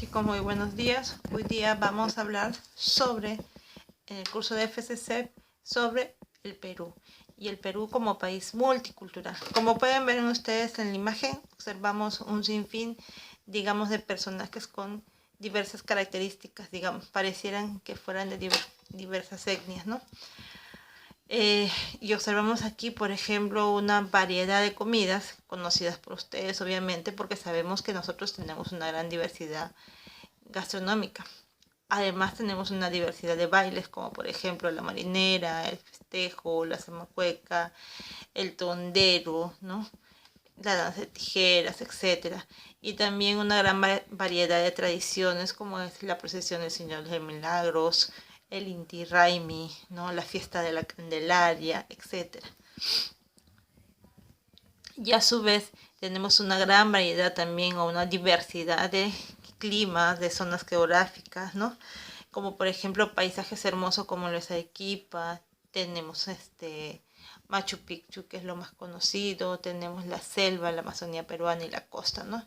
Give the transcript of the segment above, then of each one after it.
Chicos, muy buenos días. Hoy día vamos a hablar sobre el curso de FCC sobre el Perú y el Perú como país multicultural. Como pueden ver ustedes en la imagen, observamos un sinfín, digamos, de personajes con diversas características, digamos, parecieran que fueran de diversas etnias, ¿no? Y observamos aquí, por ejemplo, una variedad de comidas conocidas por ustedes, obviamente, porque sabemos que nosotros tenemos una gran diversidad gastronómica. Además tenemos una diversidad de bailes, como por ejemplo la marinera, el festejo, la zamacueca, el tondero, ¿no? La danza de tijeras, etcétera. Y también una gran variedad de tradiciones, como es la procesión del Señor de Milagros, el Inti Raymi, ¿no? La fiesta de la Candelaria, etcétera. Y a su vez tenemos una gran variedad también o una diversidad de climas, de zonas geográficas, ¿no? Como por ejemplo paisajes hermosos como lo es Arequipa, tenemos Machu Picchu, que es lo más conocido, tenemos la selva, la Amazonía peruana y la costa, ¿no?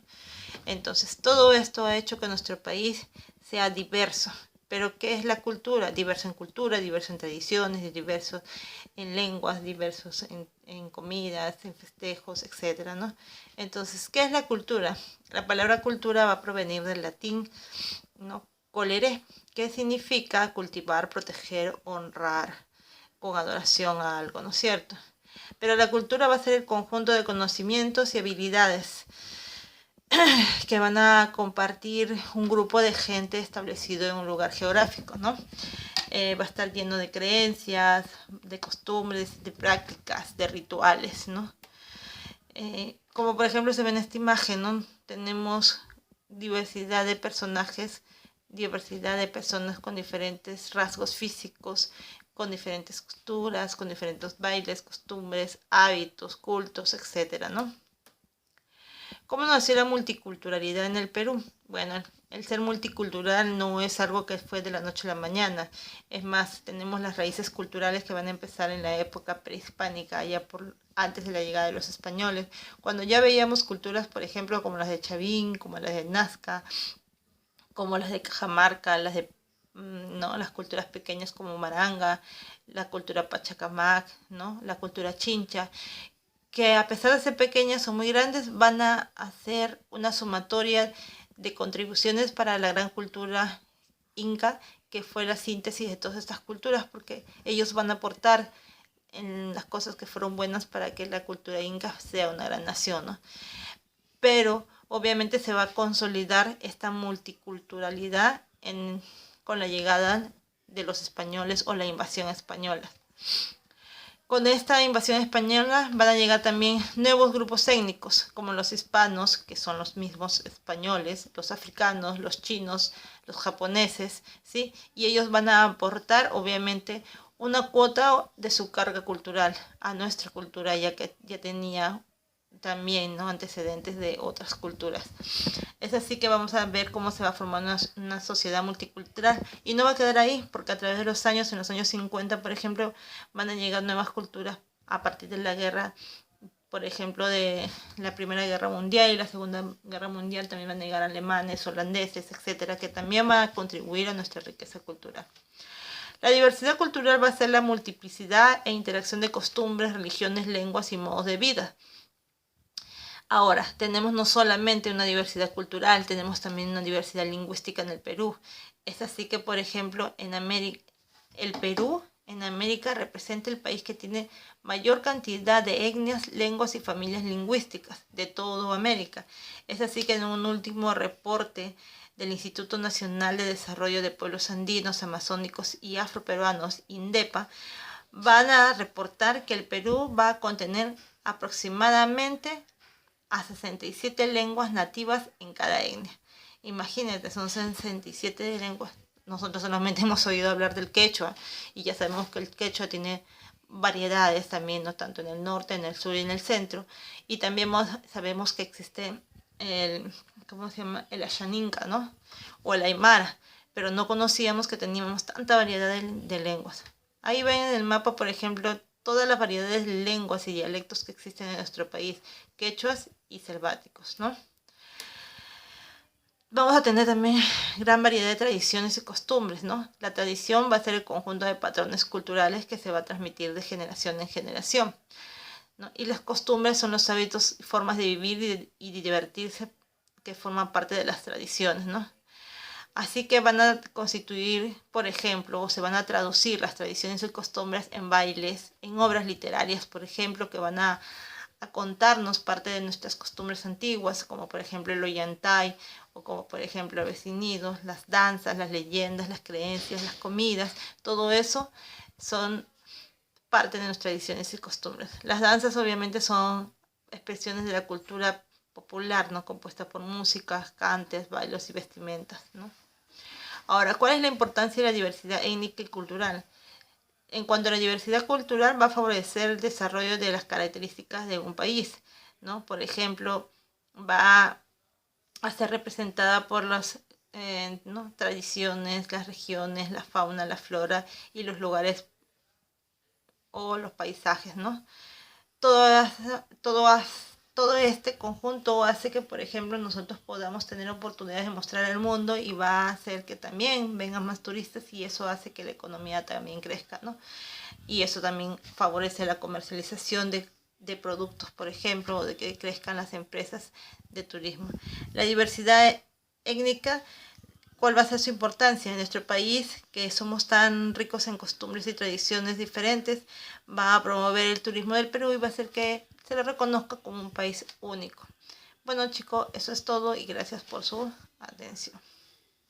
Entonces todo esto ha hecho que nuestro país sea diverso. Pero ¿qué es la cultura? Cultura, diverso en tradiciones, diverso en lenguas, diversos en comidas, en festejos, etcétera, ¿no? Entonces, ¿qué es la cultura? La palabra cultura va a provenir del latín, ¿no? Colere, que significa cultivar, proteger, honrar, con adoración a algo, ¿no es cierto? Pero la cultura va a ser el conjunto de conocimientos y habilidades que van a compartir un grupo de gente establecido en un lugar geográfico, ¿no? Va a estar lleno de creencias, de costumbres, de prácticas, de rituales, ¿no? Como por ejemplo se ve en esta imagen, ¿no? Tenemos diversidad de personajes, diversidad de personas con diferentes rasgos físicos, con diferentes culturas, con diferentes bailes, costumbres, hábitos, cultos, etcétera, ¿no? ¿Cómo nació la multiculturalidad en el Perú? Bueno, el ser multicultural no es algo que fue de la noche a la mañana. Es más, tenemos las raíces culturales que van a empezar en la época prehispánica, ya por antes de la llegada de los españoles, cuando ya veíamos culturas, por ejemplo, como las de Chavín, como las de Nazca, como las de Cajamarca, las de ¿no? Las culturas pequeñas como Maranga, la cultura Pachacamac, ¿no? La cultura Chincha, que a pesar de ser pequeñas o muy grandes, van a hacer una sumatoria de contribuciones para la gran cultura inca, que fue la síntesis de todas estas culturas, porque ellos van a aportar en las cosas que fueron buenas para que la cultura inca sea una gran nación, ¿no? Pero obviamente se va a consolidar esta multiculturalidad con la llegada de los españoles o la invasión española. Con esta invasión española van a llegar también nuevos grupos étnicos, como los hispanos, que son los mismos españoles, los africanos, los chinos, los japoneses, ¿sí? Y ellos van a aportar, obviamente, una cuota de su carga cultural a nuestra cultura, ya que ya tenía también, ¿no? Antecedentes de otras culturas. Es así que vamos a ver cómo se va a formar una sociedad multicultural y no va a quedar ahí, porque a través de los años, en los años 50, por ejemplo, van a llegar nuevas culturas a partir de la guerra, por ejemplo, de la Primera Guerra Mundial y la Segunda Guerra Mundial. También van a llegar alemanes, holandeses, etcétera, que también van a contribuir a nuestra riqueza cultural. La diversidad cultural va a ser la multiplicidad e interacción de costumbres, religiones, lenguas y modos de vida. Ahora, tenemos no solamente una diversidad cultural, tenemos también una diversidad lingüística en el Perú. Es así que, por ejemplo, el Perú en América representa el país que tiene mayor cantidad de etnias, lenguas y familias lingüísticas de toda América. Es así que en un último reporte del Instituto Nacional de Desarrollo de Pueblos Andinos, Amazónicos y Afroperuanos, INDEPA, van a reportar que el Perú va a contener aproximadamente a 67 lenguas nativas en cada etnia. Imagínate, son 67 lenguas. Nosotros solamente hemos oído hablar del quechua y ya sabemos que el quechua tiene variedades también, no tanto en el norte, en el sur y en el centro. Y también sabemos que existe ¿cómo se llama? El Ashaninka, ¿no? O el Aymara, pero no conocíamos que teníamos tanta variedad de lenguas. Ahí ven en el mapa, por ejemplo, todas las variedades de lenguas y dialectos que existen en nuestro país, quechuas y selváticos, ¿no? vamos a tener también gran variedad de tradiciones y costumbres, ¿no? La tradición va a ser el conjunto de patrones culturales que se va a transmitir de generación en generación, ¿no? Y las costumbres son los hábitos y formas de vivir y de divertirse que forman parte de las tradiciones, ¿no? Así que van a constituir, por ejemplo, o se van a traducir las tradiciones y costumbres en bailes, en obras literarias, por ejemplo, que van a contarnos parte de nuestras costumbres antiguas, como por ejemplo el Ollantay, o como por ejemplo el vecinido, las danzas, las leyendas, las creencias, las comidas, todo eso son parte de nuestras tradiciones y costumbres. Las danzas obviamente son expresiones de la cultura popular, ¿no? Compuesta por músicas, cantes, bailes y vestimentas, ¿no? Ahora, ¿cuál es la importancia de la diversidad étnica y cultural? En cuanto a la diversidad cultural, va a favorecer el desarrollo de las características de un país, ¿no? Por ejemplo, va a ser representada por las ¿no? tradiciones, las regiones, la fauna, la flora y los lugares o los paisajes, ¿no? Todo, todo, todo este conjunto hace que, por ejemplo, nosotros podamos tener oportunidades de mostrar al mundo y va a hacer que también vengan más turistas y eso hace que la economía también crezca, ¿no? Y eso también favorece la comercialización de productos, por ejemplo, de que crezcan las empresas de turismo. La diversidad étnica, ¿cuál va a ser su importancia en nuestro país, que somos tan ricos en costumbres y tradiciones diferentes? Va a promover el turismo del Perú y va a hacer que se lo reconozca como un país único. Bueno chicos, eso es todo y gracias por su atención.